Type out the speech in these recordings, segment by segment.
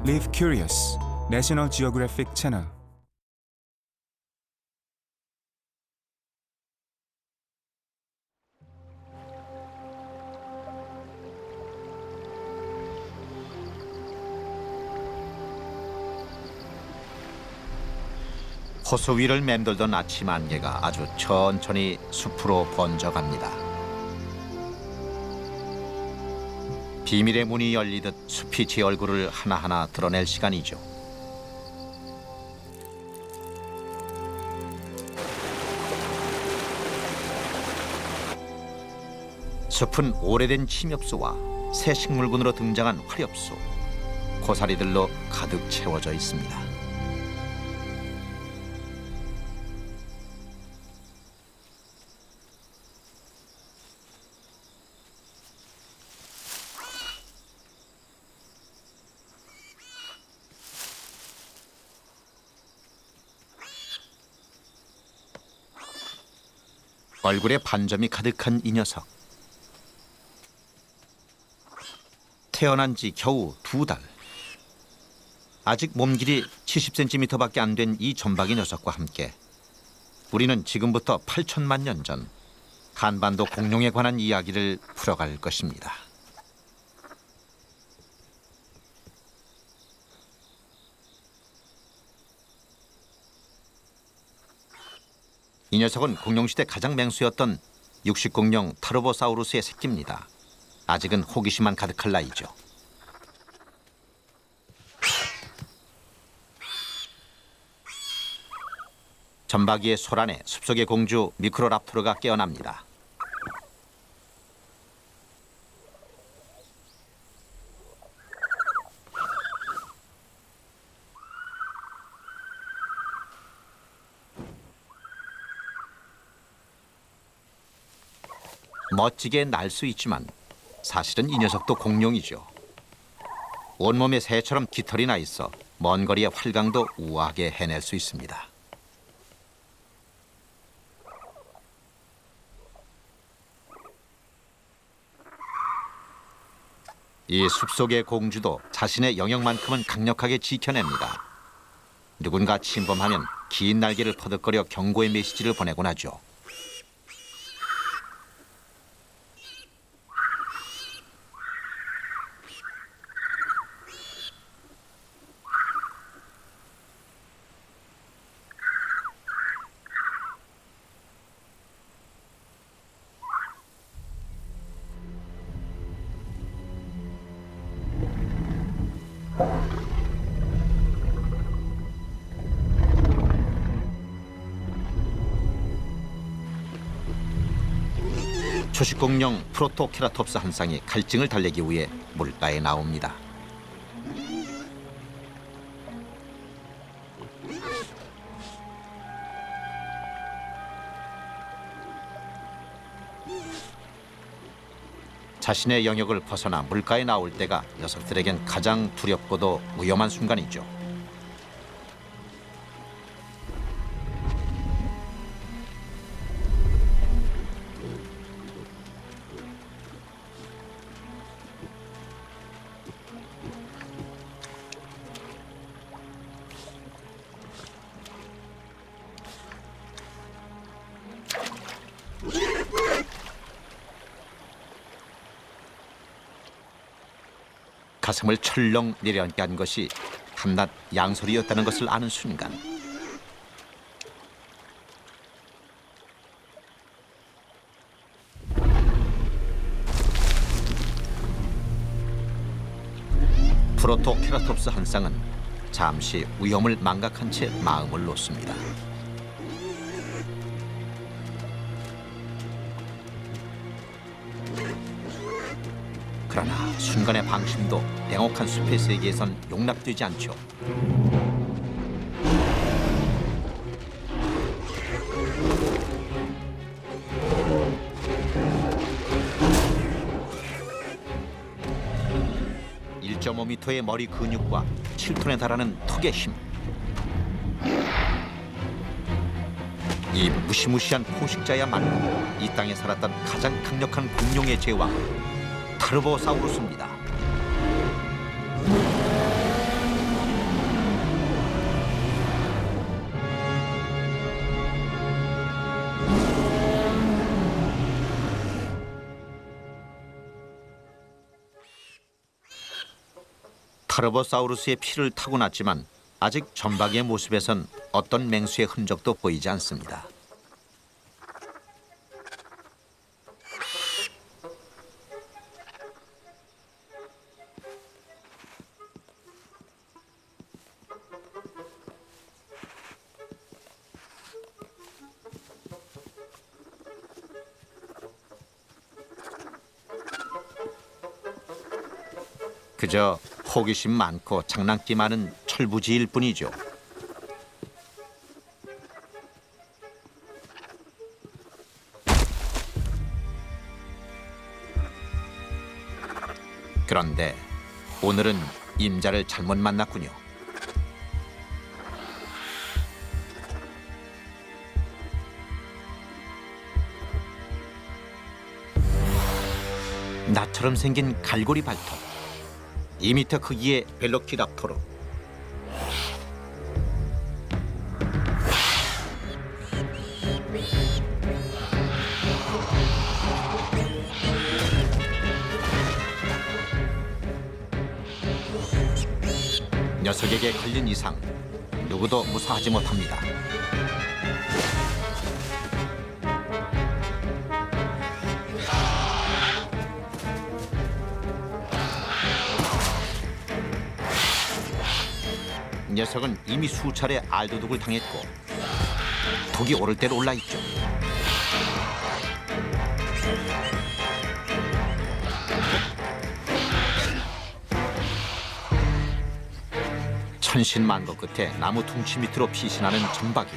Live Curious, 내셔널 지오그래픽 채널. 호수 위를 맴돌던 아침 안개가 아주 천천히 숲으로 번져갑니다. 비밀의 문이 열리듯 숲이 제 얼굴을 하나하나 드러낼 시간이죠. 숲은 오래된 침엽수와 새 식물군으로 등장한 화렵수, 고사리들로 가득 채워져 있습니다. 얼굴에 반점이 가득한 이 녀석. 태어난 지 겨우 2달. 아직 몸 길이 70cm밖에 안 된 이 점박이 녀석과 함께 우리는 지금부터 8천만 년 전 한반도 공룡에 관한 이야기를 풀어갈 것입니다. 이 녀석은 공룡시대 가장 맹수였던 육식공룡 타르보사우루스의 새끼입니다. 아직은 호기심만 가득할 나이죠. 점박이의 소란에 숲속의 공주 미크로랍토르가 깨어납니다. 멋지게 날 수 있지만 사실은 이 녀석도 공룡이죠. 온몸에 새처럼 깃털이 나 있어 먼 거리의 활강도 우아하게 해낼 수 있습니다. 이 숲속의 공주도 자신의 영역만큼은 강력하게 지켜냅니다. 누군가 침범하면 긴 날개를 퍼득거려 경고의 메시지를 보내곤 하죠. 초식공룡 프로토케라톱스 한 쌍이 갈증을 달래기 위해 물가에 나옵니다. 자신의 영역을 벗어나 물가에 나올 때가 녀석들에겐 가장 두렵고도 위험한 순간이죠. 가슴을 철렁 내려앉게 한 것이 한낱 양소리였다는 것을 아는 순간 프로토케라톱스 한 쌍은 잠시 위험을 망각한 채 마음을 놓습니다. 그러나 순간의 방심도 냉혹한 숲의 세계에선 용납되지 않죠. (1.5m의) 머리 근육과 7톤에 달하는 턱의 힘. 이 무시무시한 포식자야말로 이 땅에 살았던 가장 강력한 공룡의 제왕 타르보사우루스입니다. 타르보사우루스의 피를 타고났지만 아직 점박이의 모습에선 어떤 맹수의 흔적도 보이지 않습니다. 그저 호기심 많고 장난기 많은 철부지일 뿐이죠. 그런데 오늘은 임자를 잘못 만났군요. 나처럼 생긴 갈고리 발톱, 2미터 크기의 벨로키랍토르. 녀석에게 걸린 이상 누구도 무사하지 못합니다. 녀석은 이미 수차례 알도둑을 당했고 독이 오를 대로 올라있죠. 천신만고 끝에 나무 둥치 밑으로 피신하는 점박이.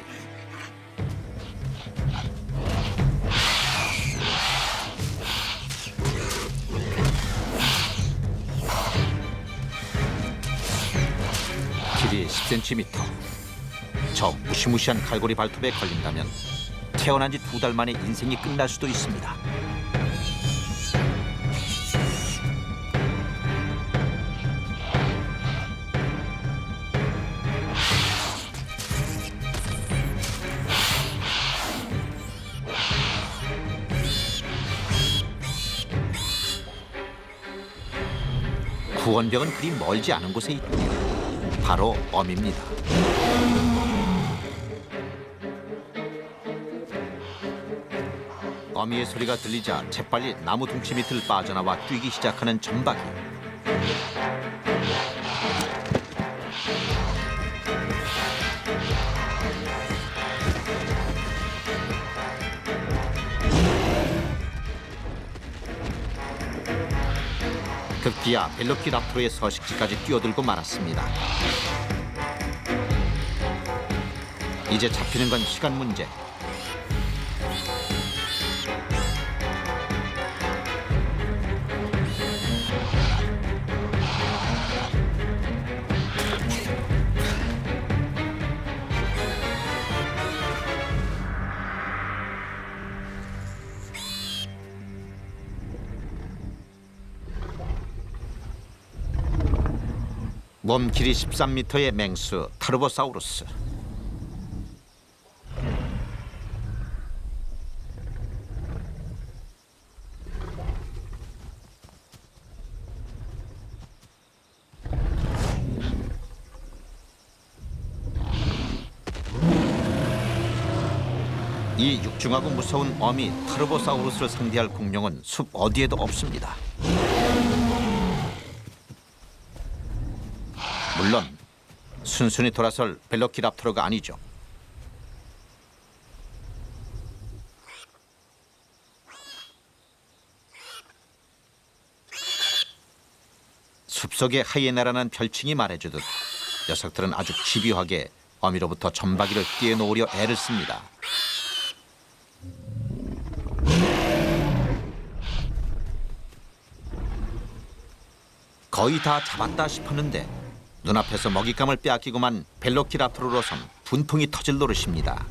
길이 10cm. 저 무시무시한 갈고리 발톱에 걸린다면 태어난 지 2달 만에 인생이 끝날 수도 있습니다. 구원병은 그리 멀지 않은 곳에 있군요. 바로 어미입니다. 어미의 소리가 들리자 재빨리 나무 둥치 밑을 빠져나와 뛰기 시작하는 점박이. 급기야 벨로키랍토르의 서식지까지 뛰어들고 말았습니다. 이제 잡히는 건 시간 문제. 몸 길이 13m의 맹수 타르보사우루스. 이 육중하고 무서운 어미 타르보사우루스를 상대할 공룡은 숲 어디에도 없습니다. 물론 순순히 돌아설 벨로키랍토르가 아니죠. 숲속의 하이에나라는 별칭이 말해주듯 녀석들은 아주 집요하게 어미로부터 점박이를 떼어놓으려 애를 씁니다. 거의 다 잡았다 싶었는데 눈앞에서 먹잇감을 빼앗기고만 벨로키랍토르로선 분통이 터질 노릇입니다.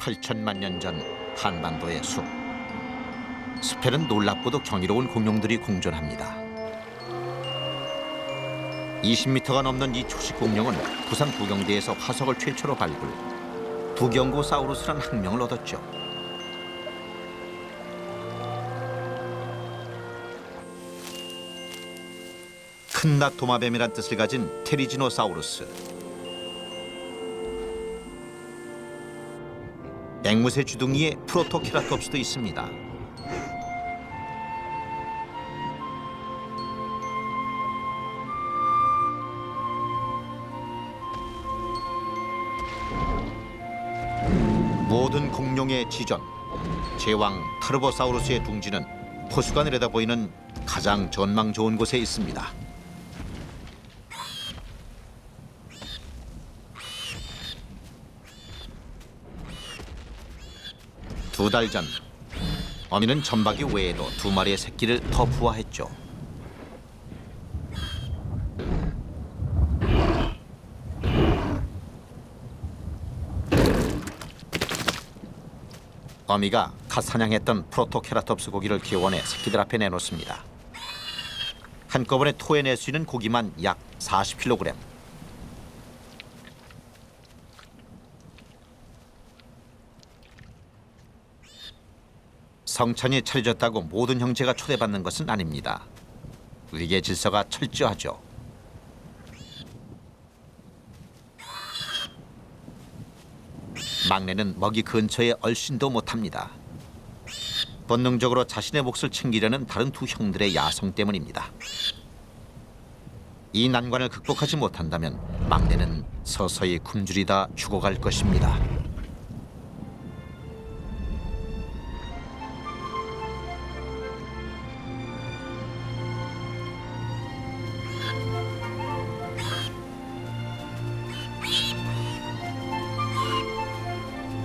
8천만 년 전 한반도의 숲. 숲에는 놀랍고도 경이로운 공룡들이 공존합니다. 20m가 넘는 이 초식 공룡은 부산 부경대에서 화석을 최초로 발굴, 부경고사우루스란 학명을 얻었죠. 큰낯 도마뱀이란 뜻을 가진 테리지노사우루스. 앵무새 주둥이에 프로토케라톱스도 있습니다. 모든 공룡의 지전, 제왕 타르보사우루스의 둥지는 호수가 내려다보이는 가장 전망 좋은 곳에 있습니다. 두 달 전, 어미는 점박이 외에도 2마리의 새끼를 더 부화했죠. 어미가 갓 사냥했던 프로토케라톱스 고기를 기원해 새끼들 앞에 내놓습니다. 한꺼번에 토해낼 수 있는 고기만 약 40kg. 성찬이 차려졌다고 모든 형제가 초대받는 것은 아닙니다. 위계 질서가 철저하죠. 막내는 먹이 근처에 얼씬도 못합니다. 본능적으로 자신의 몫을 챙기려는 다른 두 형들의 야성 때문입니다. 이 난관을 극복하지 못한다면 막내는 서서히 굶주리다 죽어갈 것입니다.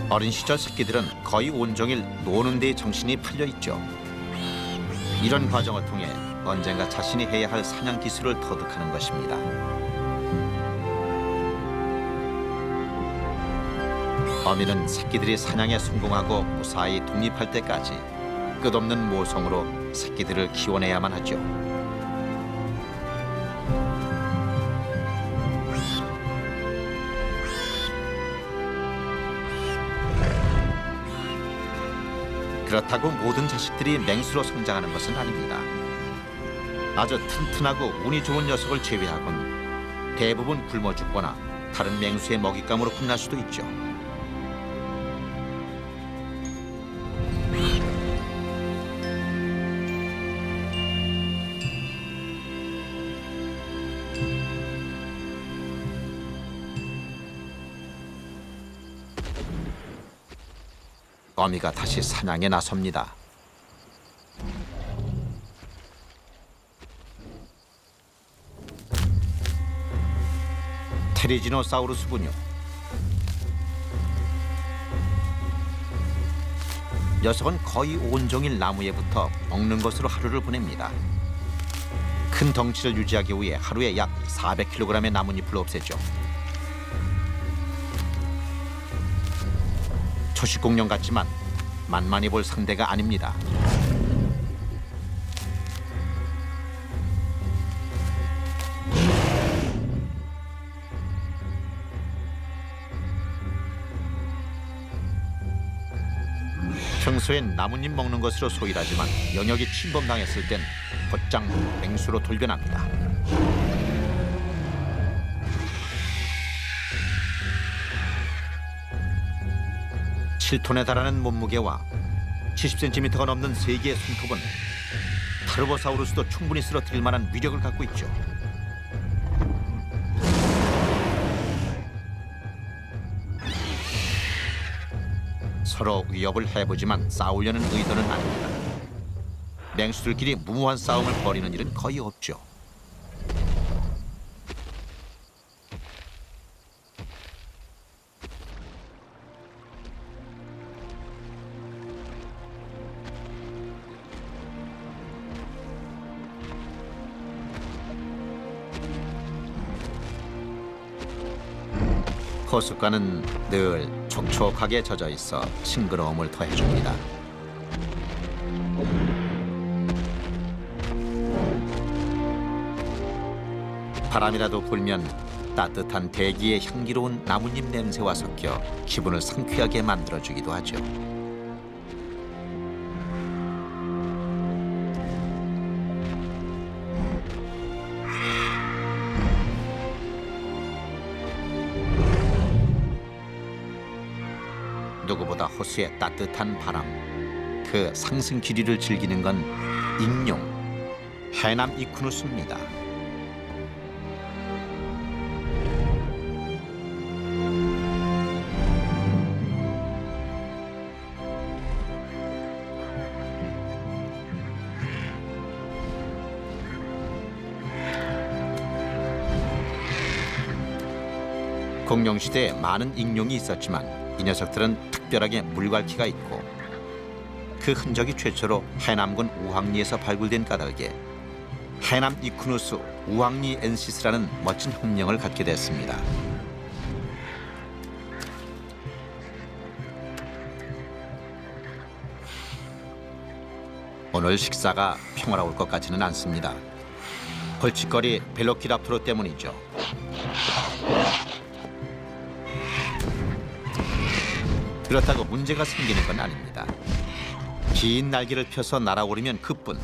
어린 시절 새끼들은 거의 온종일 노는 데 정신이 팔려 있죠. 이런 과정을 통해 언젠가 자신이 해야 할 사냥 기술을 터득하는 것입니다. 어미는 새끼들이 사냥에 성공하고 무사히 독립할 때까지 끝없는 모성으로 새끼들을 키워내야만 하죠. 그렇다고 모든 자식들이 맹수로 성장하는 것은 아닙니다. 아주 튼튼하고 운이 좋은 녀석을 제외하곤 대부분 굶어 죽거나 다른 맹수의 먹잇감으로 끝날 수도 있죠. 어미가 다시 사냥에 나섭니다. 테리지노사우루스군요. 녀석은 거의 온종일 나무에 붙어 먹는 것으로 하루를 보냅니다. 큰 덩치를 유지하기 위해 하루에 약 400kg의 나뭇잎을 없애죠. 초식 공룡 같지만 만만히 볼 상대가 아닙니다. 평소엔 나뭇잎 먹는 것으로 소일하지만 영역이 침범당했을 땐 곧장 맹수로 돌변합니다. (7톤에) 달하는 몸무게와 70cm가 넘는 3개의 손톱은 타르보사우루스도 충분히 쓰러뜨릴 만한 위력을 갖고 있죠. 서로 위협을 해보지만 싸우려는 의도는 아닙니다. 맹수들끼리 무모한 싸움을 벌이는 일은 거의 없죠. 호숫가는 늘 촉촉하게 젖어 있어 싱그러움을 더해줍니다. 바람이라도 불면 따뜻한 대기의 향기로운 나뭇잎 냄새와 섞여 기분을 상쾌하게 만들어주기도 하죠. 누구보다 호수의 따뜻한 바람, 그 상승 길이를 즐기는 건 익룡, 해남 이쿠누스입니다. 공룡시대에 많은 익룡이 있었지만 이 녀석들은 특별하게 물갈퀴가 있고 그 흔적이 최초로 해남군 우황리에서 발굴된 까닭에 해남 이쿠누스 우황리 엔시스라는 멋진 학명을 갖게 됐습니다. 오늘 식사가 평화로울 것 같지는 않습니다. 벌칙거리 벨로키랍토르 때문이죠. 그렇다고 문제가 생기는 건 아닙니다. 긴 날개를 펴서 날아오르면 그뿐.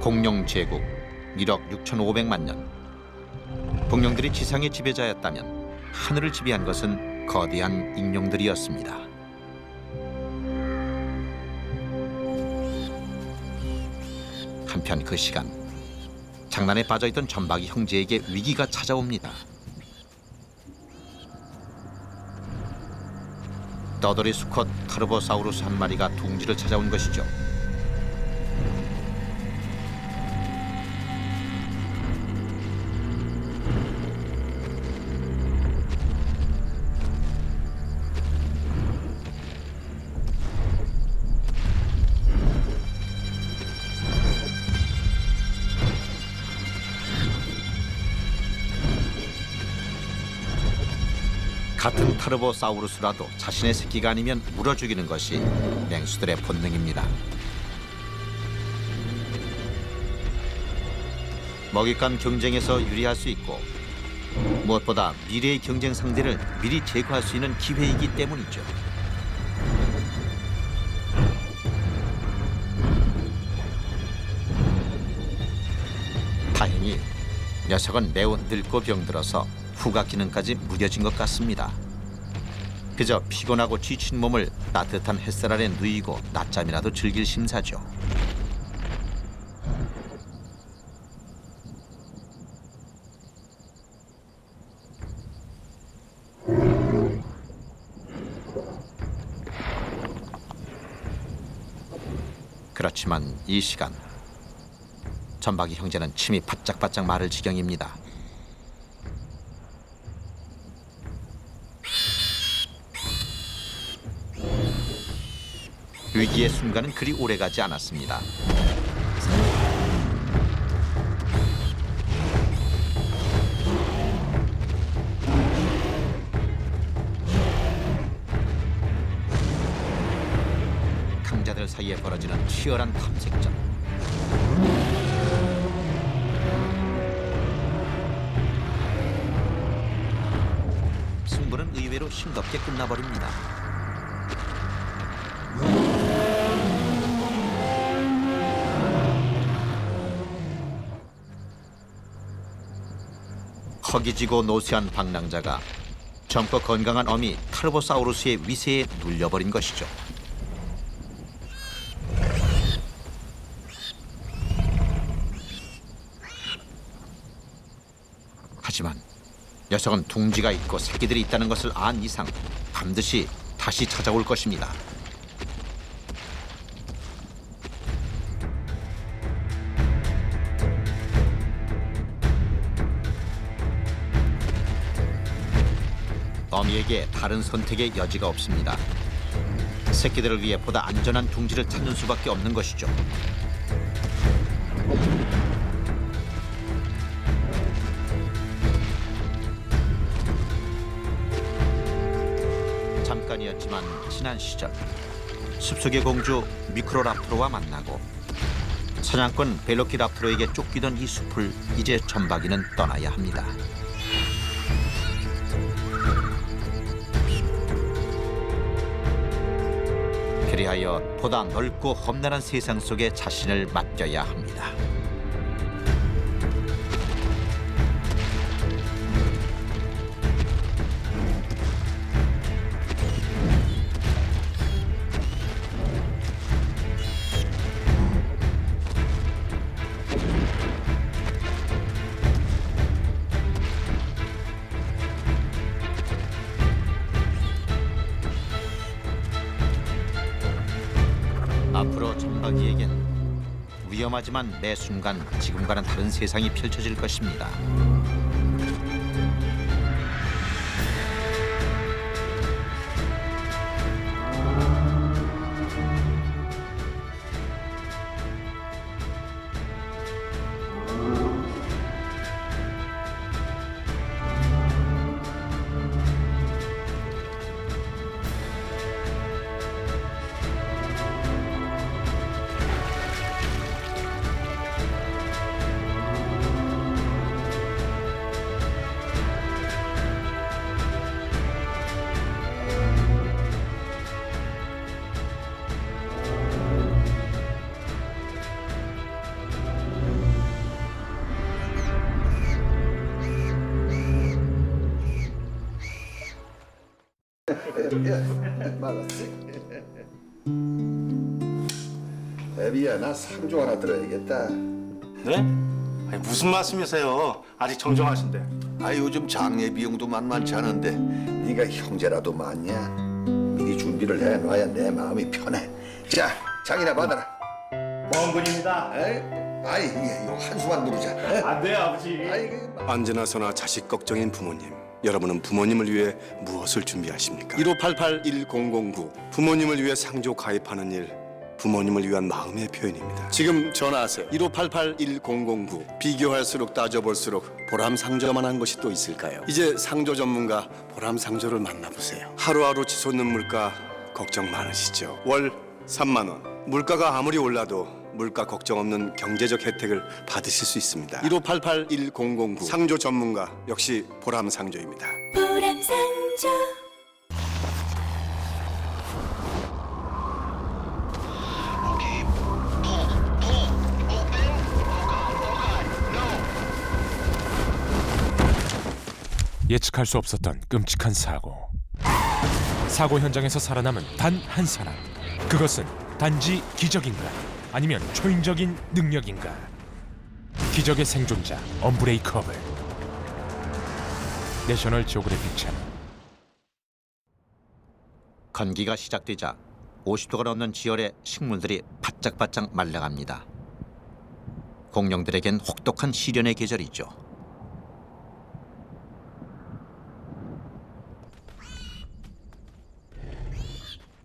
공룡 제국 1억 6,500만 년. 공룡들이 지상의 지배자였다면 하늘을 지배한 것은 거대한 익룡들이었습니다. 한편 그 시간 장난에 빠져있던 점박이 형제에게 위기가 찾아옵니다. 떠돌이 수컷 타르보사우루스 한 마리가 둥지를 찾아온 것이죠. 같은 타르보사우루스라도 자신의 새끼가 아니면 물어 죽이는 것이 맹수들의 본능입니다. 먹잇감 경쟁에서 유리할 수 있고 무엇보다 미래의 경쟁 상대를 미리 제거할 수 있는 기회이기 때문이죠. 다행히 녀석은 매우 늙고 병들어서 후각 기능까지 무뎌진 것 같습니다. 그저 피곤하고 지친 몸을 따뜻한 햇살 아래 누이고 낮잠이라도 즐길 심사죠. 그렇지만 이 시간 점박이 형제는 침이 바짝바짝 마를 지경입니다. 위기의 순간은 그리 오래가지 않았습니다. 강자들 사이에 벌어지는 치열한 탐색전. 승부는 의외로 싱겁게 끝나버립니다. 허기지고 노쇠한 방랑자가 젊고 건강한 어미 타르보사우루스의 위세에 눌려버린 것이죠. 하지만 녀석은 둥지가 있고 새끼들이 있다는 것을 안 이상 반드시 다시 찾아올 것입니다. 어미에게 다른 선택의 여지가 없습니다. 새끼들을 위해 보다 안전한 둥지를 찾는 수밖에 없는 것이죠. 잠깐이었지만 지난 시절 숲속의 공주 미크로랍토로와 만나고 사냥꾼 벨로키랍토로에게 쫓기던 이 숲을 이제 점박이는 떠나야 합니다. 그리하여 보다 넓고 험난한 세상 속에 자신을 맡겨야 합니다. 앞으로 점박이에겐 위험하지만 매 순간 지금과는 다른 세상이 펼쳐질 것입니다. 애비야, 나 상조 하나 들어야겠다. 네? 아니, 무슨 말씀이세요? 아직 정정하신데. 아, 요즘 장례 비용도 만만치 않은데 네가 형제라도 많냐? 미리 준비를 해놔야 내 마음이 편해. 자, 장이나 받아라. 원군입니다. 아이, 이거 한수만 누르자. 안 돼요, 아버지. 언제나서나 자식 걱정인 부모님. 여러분은 부모님을 위해 무엇을 준비하십니까? 1588-1009 부모님을 위해 상조 가입하는 일, 부모님을 위한 마음의 표현입니다. 지금 전화하세요. 1588-1009 비교할수록 따져볼수록 보람 상조만 한 것이 또 있을까요? 이제 상조 전문가 보람 상조를 만나보세요. 하루하루 치솟는 물가 걱정 많으시죠? 월 3만 원. 물가가 아무리 올라도 물가 걱정 없는 경제적 혜택을 받으실 수 있습니다. 1588-1009 상조 전문가 역시 보람 상조입니다. 보람 상조. 예측할 수 없었던 끔찍한 사고. 사고 현장에서 살아남은 단 한 사람. 그것은 단지 기적인가? 아니면 초인적인 능력인가? 기적의 생존자 언브레이커블. 내셔널 지오그래픽 채널. 건기가 시작되자 50도가 넘는 지열의 식물들이 바짝바짝 말라갑니다. 공룡들에겐 혹독한 시련의 계절이죠.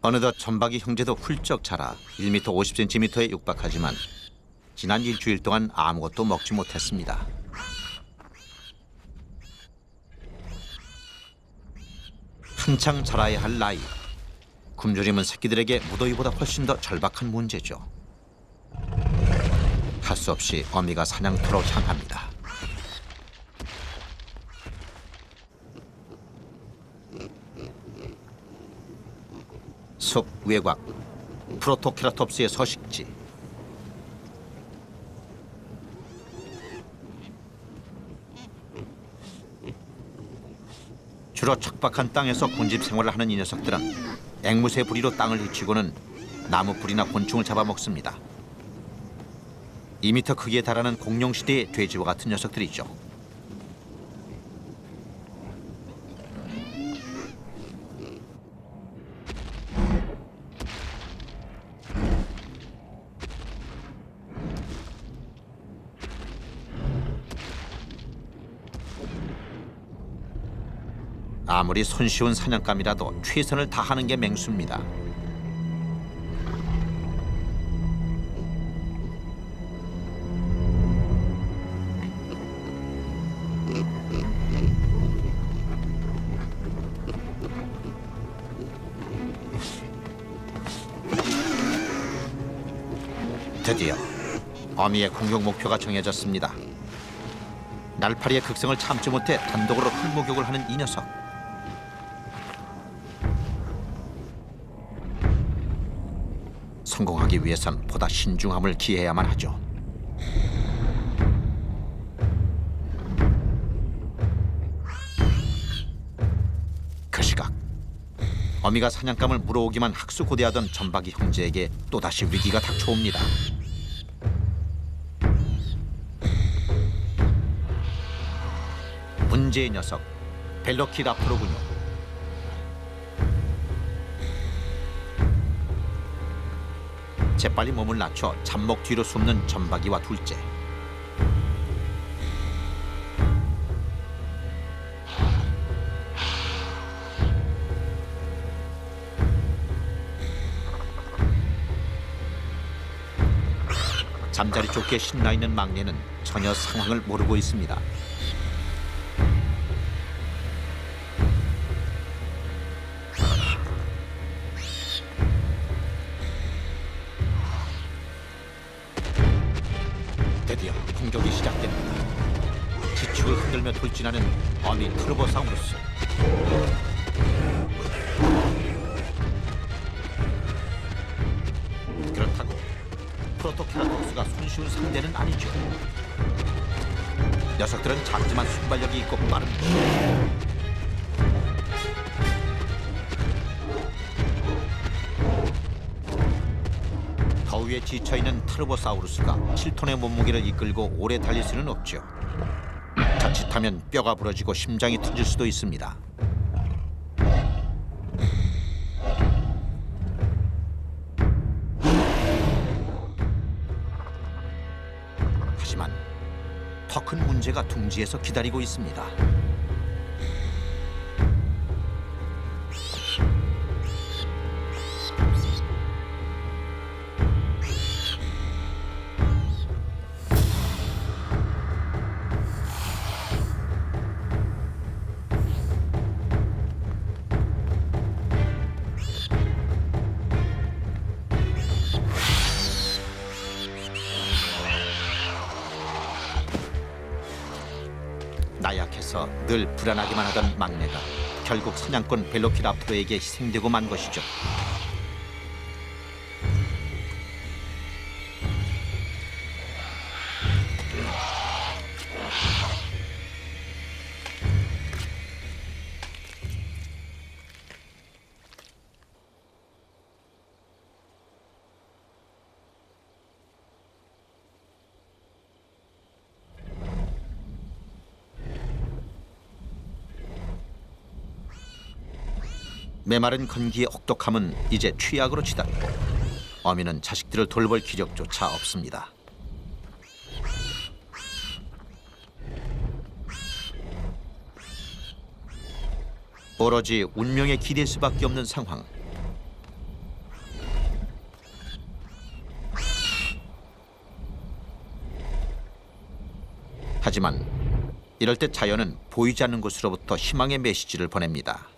어느덧 점박이 형제도 훌쩍 자라 1m 50cm에 육박하지만 지난 일주일 동안 아무것도 먹지 못했습니다. 한창 자라야 할 나이. 굶주림은 새끼들에게 무더위보다 훨씬 더 절박한 문제죠. 할 수 없이 어미가 사냥터로 향합니다. 숲 외곽, 프로토케라톱스의 서식지. 주로 척박한 땅에서 군집 생활을 하는 이 녀석들은 앵무새 부리로 땅을 헤치고는 나무 뿌리나 곤충을 잡아먹습니다. 2m 크기에 달하는 공룡시대의 돼지와 같은 녀석들이죠. 아무리 손쉬운 사냥감이라도 최선을 다하는 게 맹수입니다. 드디어 어미의 공격 목표가 정해졌습니다. 날파리의 극성을 참지 못해 단독으로 풀목욕을 하는 이 녀석. 성공하기 위해선 보다 신중함을 기해야만 하죠. 그 시각 어미가 사냥감을 물어오기만 학수고대하던 전박이 형제에게 또다시 위기가 닥쳐옵니다. 문제의 녀석 벨로키랍토로군요. 재빨리 몸을 낮춰 잡목 뒤로 숨는 전박이와 둘째. 잠자리 쫓기에 신나 있는 막내는 전혀 상황을 모르고 있습니다. 드디어 공격이 시작됩니다. 지축을 흔들며 돌진하는 어미 트르보사우루스. 그렇다고 프로토케라토스가 손쉬운 상대는 아니죠. 녀석들은 작지만 순발력이 있고 빠릅니다. 더위에 지쳐있는 트르보사우루스가 7톤의 몸무게를 이끌고 오래 달릴 수는 없죠. 자칫하면 뼈가 부러지고 심장이 터질 수도 있습니다. 하지만 더 큰 문제가 둥지에서 기다리고 있습니다. 나약해서 늘 불안하기만 하던 막내가 결국 사냥꾼 벨로키랍토르에게 희생되고 만 것이죠. 메마른 건기의 혹독함은 이제 취약으로 치닫고 어미는 자식들을 돌볼 기력조차 없습니다. 오로지 운명에 기댈 수밖에 없는 상황. 하지만 이럴 때 자연은 보이지 않는 곳으로부터 희망의 메시지를 보냅니다.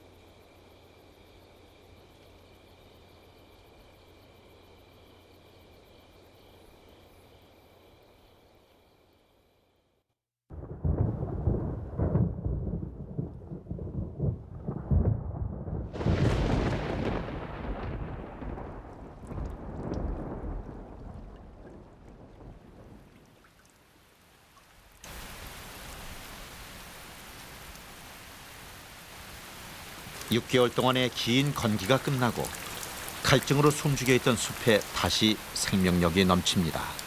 육 6개월 동안의 긴 건기가 끝나고 갈증으로 숨죽여 있던 숲에 다시 생명력이 넘칩니다.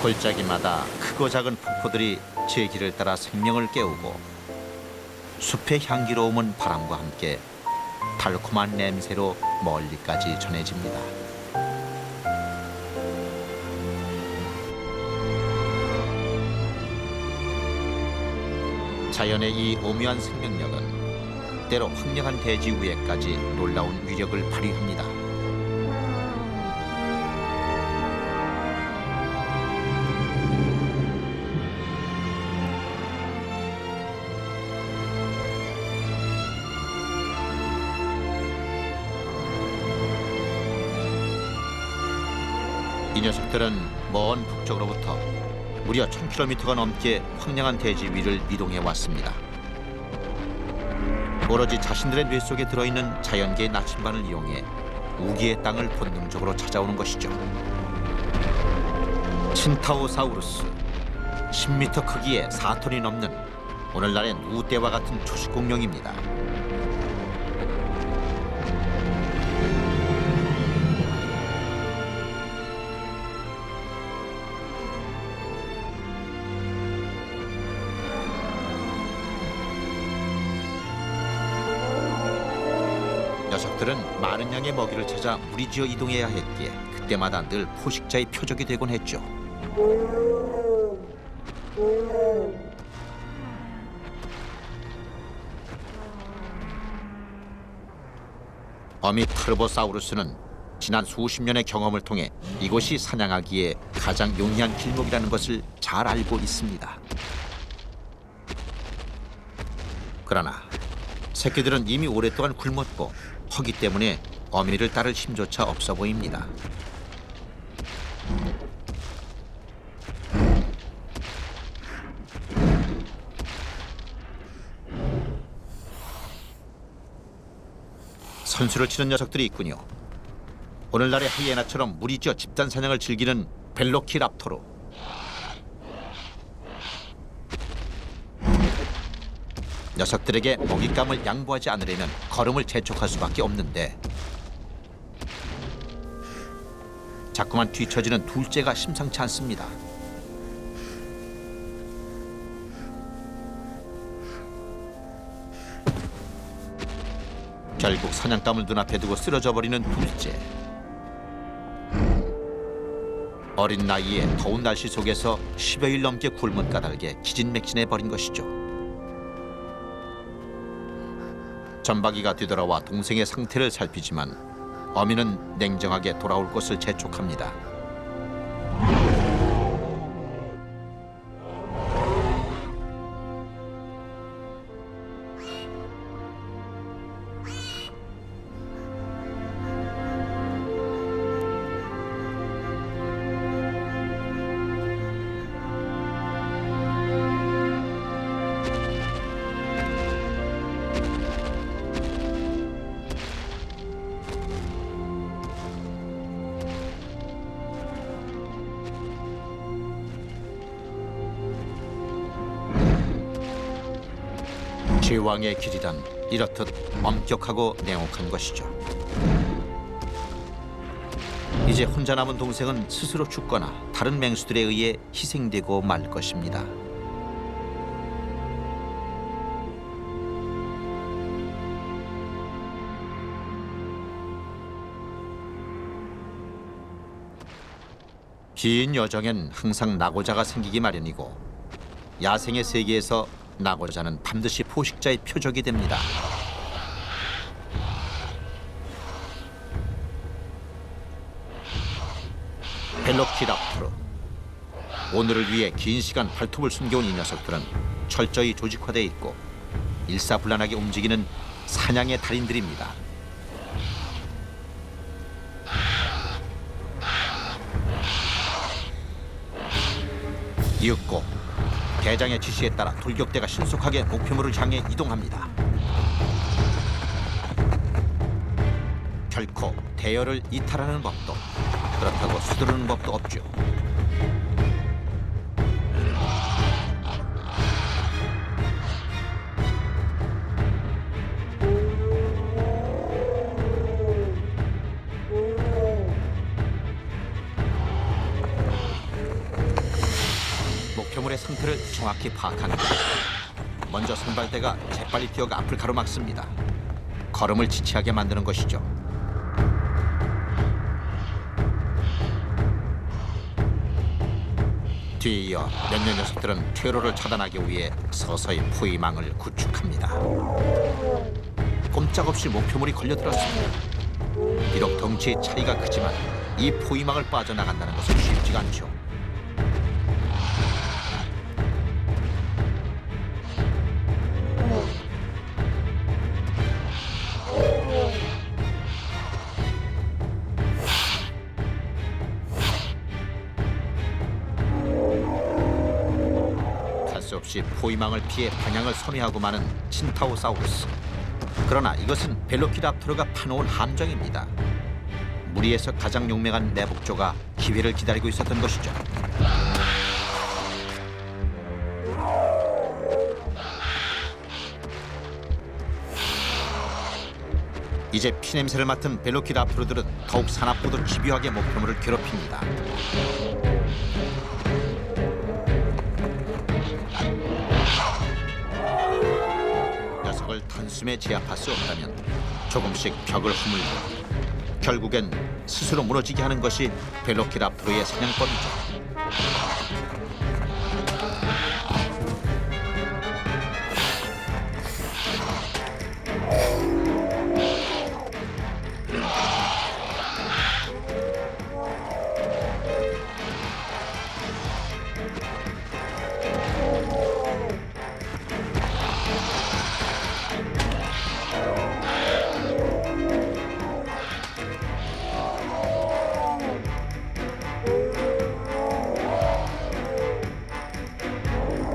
골짜기마다 크고 작은 폭포들이 제 길을 따라 생명을 깨우고 숲의 향기로움은 바람과 함께 달콤한 냄새로 멀리까지 전해집니다. 자연의 이 오묘한 생명력은 때로 황량한 대지 위에까지 놀라운 위력을 발휘합니다. 이 녀석들은 먼 북쪽으로부터 무려 1000km가 넘게 황량한 대지 위를 이동해 왔습니다. 오로지 자신들의 뇌 속에 들어있는 자연계의 나침반을 이용해 우기의 땅을 본능적으로 찾아오는 것이죠. 친타오사우루스, 10m 크기에 4톤이 넘는 오늘날의 누떼와 같은 초식 공룡입니다. 녀석들은 많은 양의 먹이를 찾아 무리지어 이동해야 했기에 그때마다 늘 포식자의 표적이 되곤 했죠. 어미 타르보사우루스는 지난 수십 년의 경험을 통해 이곳이 사냥하기에 가장 용이한 길목이라는 것을 잘 알고 있습니다. 그러나 새끼들은 이미 오랫동안 굶었고 허기 때문에 어미를 따를 힘조차 없어 보입니다. 선수를 치는 녀석들이 있군요. 오늘날의 하이에나처럼 무리지어 집단 사냥을 즐기는 벨로키랍토르. 녀석들에게 먹잇감을 양보하지 않으려면 걸음을 재촉할 수밖에 없는데 자꾸만 뒤처지는 둘째가 심상치 않습니다. 결국 사냥감을 눈앞에 두고 쓰러져 버리는 둘째. 어린 나이에 더운 날씨 속에서 10여일 넘게 굶은 까닭에 기진맥진해 버린 것이죠. 전박이가 뒤돌아와 동생의 상태를 살피지만 어미는 냉정하게 돌아올 것을 재촉합니다. 제왕의 길이란 이렇듯 엄격하고 냉혹한 것이죠. 이제 혼자 남은 동생은 스스로 죽거나 다른 맹수들에 의해 희생되고 말 것입니다. 긴 여정엔 항상 낙오자가 생기기 마련이고 야생의 세계에서 낙오자는 반드시 포식자의 표적이 됩니다. 벨로키랍토르. 오늘을 위해 긴 시간 발톱을 숨겨온 이 녀석들은 철저히 조직화되어 있고 일사불란하게 움직이는 사냥의 달인들입니다. 이윽고 대장의 지시에 따라 돌격대가 신속하게 목표물을 향해 이동합니다. 결코 대열을 이탈하는 법도 그렇다고 서두르는 법도 없죠. 목표물의 상태를 정확히 파악하는 것. 먼저 선발대가 재빨리 뛰어가 앞을 가로막습니다. 걸음을 지체하게 만드는 것이죠. 뒤이어 몇몇 녀석들은 퇴로를 차단하기 위해 서서히 포위망을 구축합니다. 꼼짝없이 목표물이 걸려들었습니다. 비록 덩치의 차이가 크지만 이 포위망을 빠져나간다는 것은 쉽지가 않죠. 할 수 없이 포위망을 피해 방향을 선회하고 마는 신타오사우루스. 그러나 이것은 벨로키랍토르가 파놓은 함정입니다. 무리에서 가장 용맹한 내복조가 기회를 기다리고 있었던 것이죠. 이제 피냄새를 맡은 벨로키랍토르들은 더욱 사납고도 집요하게 목표물을 괴롭힙니다. 녀석을 단숨에 제압할 수 없다면 조금씩 벽을 허물고 결국엔 스스로 무너지게 하는 것이 벨로키랍토르의 사냥법이죠.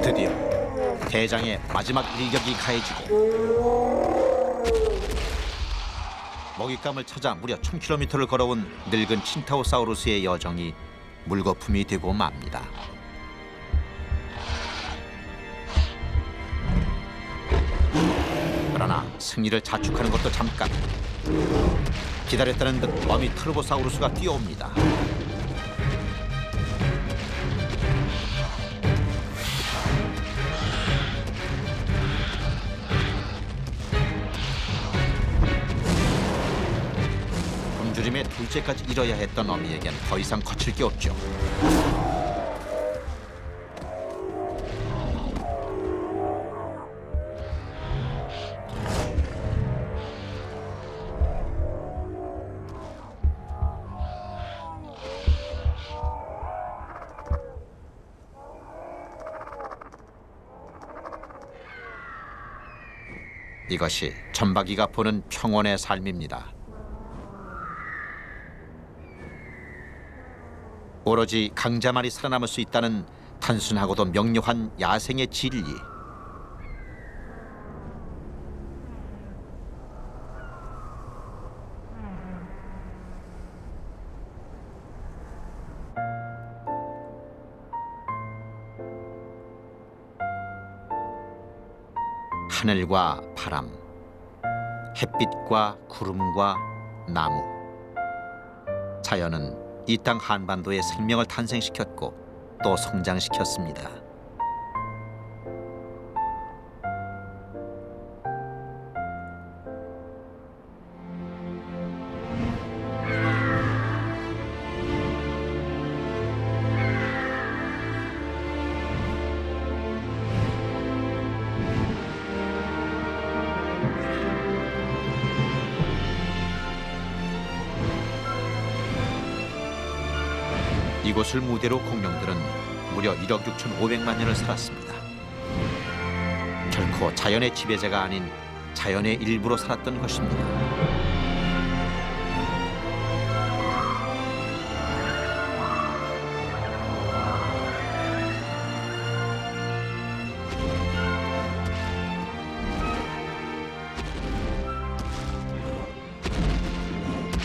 드디어 대장의 마지막 일격이 가해지고 먹잇감을 찾아 무려 1000km를 걸어온 늙은 친타오사우루스의 여정이 물거품이 되고 맙니다. 그러나 승리를 자축하는 것도 잠깐. 기다렸다는 듯 어미 트르보사우루스가 뛰어옵니다. 굶주림에 둘째까지 잃어야 했던 어미에겐 더 이상 거칠 게 없죠. 이것이 점박이가 보는 평온의 삶입니다. 오로지 강자만이 살아남을 수 있다는 단순하고도 명료한 야생의 진리. 하늘과 바람, 햇빛과 구름과 나무. 자연은 이 땅 한반도에 생명을 탄생시켰고 또 성장시켰습니다. 이곳을 무대로 공룡들은 무려 1억 6,500만 년을 살았습니다. 결코 자연의 지배자가 아닌 자연의 일부로 살았던 것입니다.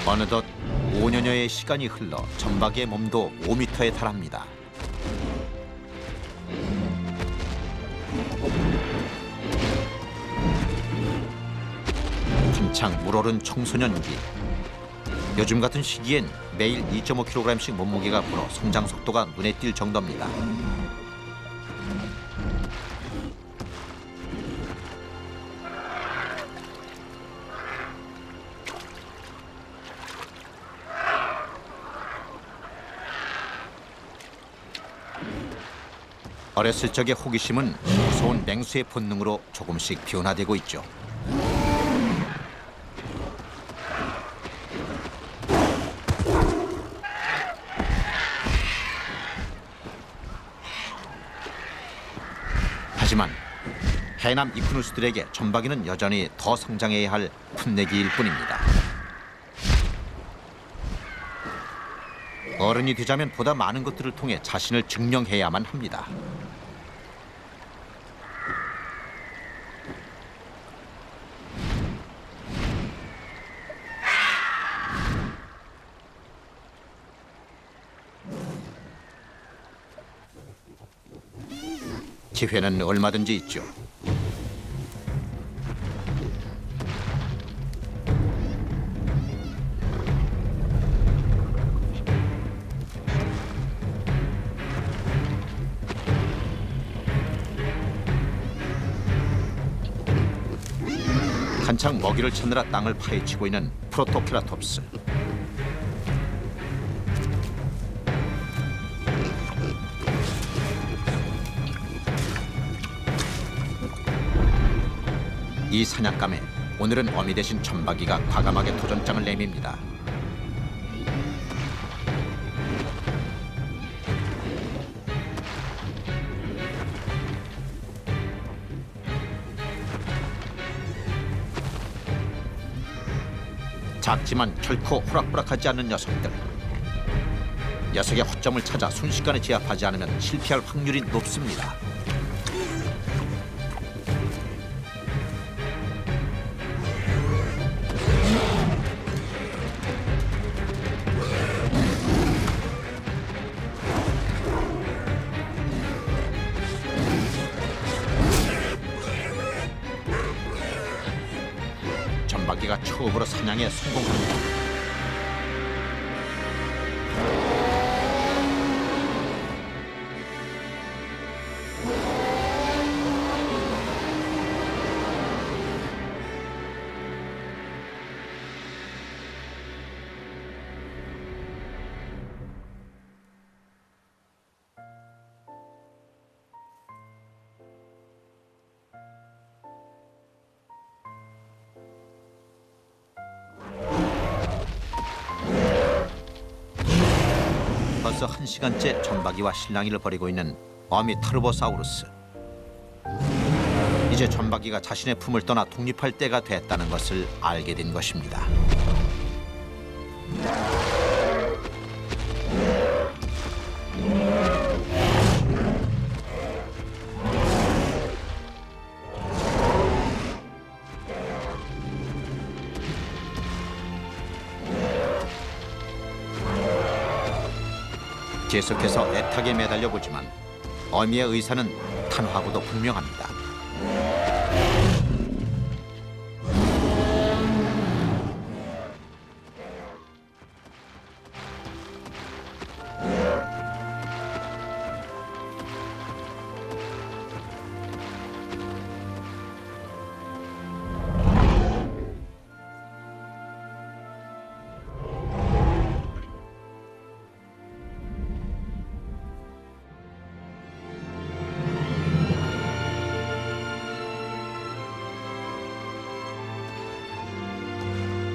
어느덧 5년여의 시간이 흘러 점박이의 몸도 5m에 달합니다. 한창 물오른 청소년기. 요즘 같은 시기엔 매일 2.5kg씩 몸무게가 불어 성장 속도가 눈에 띌 정도입니다. 어렸을 적의 호기심은 무서운 맹수의 본능으로 조금씩 변화되고 있죠. 하지만 해남 이쿠누스들에게 점박이는 여전히 더 성장해야 할 풋내기일 뿐입니다. 어른이 되자면 보다 많은 것들을 통해 자신을 증명해야만 합니다. 기회는 얼마든지 있죠. 한창 먹이를 찾느라 땅을 파헤치고 있는 프로토케라톱스. 이 사냥감에 오늘은 어미 대신 점박이가 과감하게 도전장을 내밉니다. 작지만 결코 호락호락하지 않는 녀석들. 녀석의 허점을 찾아 순식간에 제압하지 않으면 실패할 확률이 높습니다. 점박이가 처음으로 사냥에 성공합니다. 벌써 1시간째 점박이와 실랑이를 벌이고 있는 어미 타르보사우루스. 이제 점박이가 자신의 품을 떠나 독립할 때가 됐다는 것을 알게 된 것입니다. 계속해서 애타게 매달려 보지만 어미의 의사는 단호하고도 분명합니다.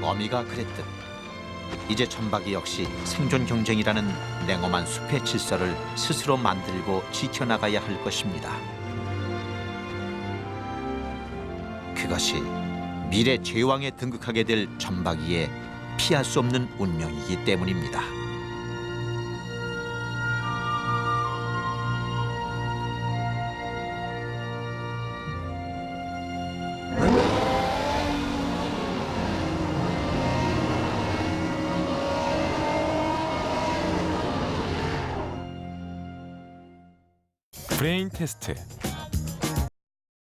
어미가 그랬듯 이제 점박이 역시 생존 경쟁이라는 냉엄한 숲의 질서를 스스로 만들고 지켜나가야 할 것입니다. 그것이 미래 제왕에 등극하게 될 점박이의 피할 수 없는 운명이기 때문입니다. 브레인 테스트